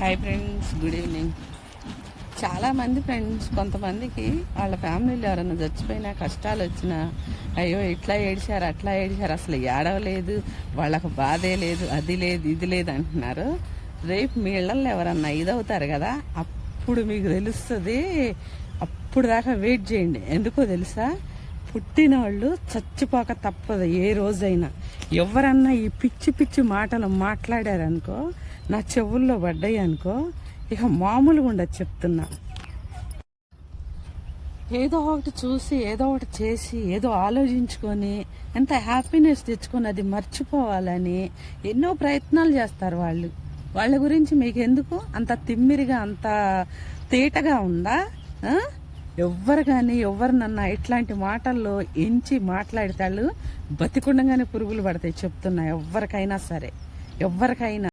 Hi friends, good evening. చాలామంది friends, కొంతమందికి వాళ్ళ ఫ్యామిలీలో ఎవరైనా చచ్చిపోయినా, కష్టాలు వచ్చినా, అయ్యో ఇట్లా ఏడిచారు అట్లా ఏడిచారు, అసలు ఏడవలేదు, వాళ్ళకు బాధే లేదు, అది లేదు ఇది లేదు అంటున్నారు. రేపు మీ ఇళ్ళల్లో ఎవరన్నా ఇదవుతారు కదా, అప్పుడు మీకు తెలుస్తుంది. అప్పుడు దాకా వెయిట్ చేయండి. ఎందుకో తెలుసా? పుట్టిన వాళ్ళు చచ్చిపోక తప్పదు ఏ రోజైనా. ఎవరన్నా ఈ పిచ్చి పిచ్చి మాటలు మాట్లాడారనుకో, నా చెవుల్లో పడ్డాయి అనుకో, ఇక మామూలుగా ఉండదు చెప్తున్నా. ఏదో ఒకటి చూసి, ఏదో ఒకటి చేసి, ఏదో ఆలోచించుకొని, ఎంత హ్యాపీనెస్ తెచ్చుకొని అది మర్చిపోవాలని ఎన్నో ప్రయత్నాలు చేస్తారు వాళ్ళు. వాళ్ళ గురించి మీకు ఎందుకు అంత తిమ్మిరిగా, అంత తేటగా ఉందా? ఎవ్వరు కానీ ఎవరినన్నా ఇట్లాంటి మాటల్లో ఎంచి మాట్లాడతాళ్ళు బతికుండగానే పురుగులు పడతాయి చెప్తున్నా. ఎవరికైనా సరే, ఎవరికైనా.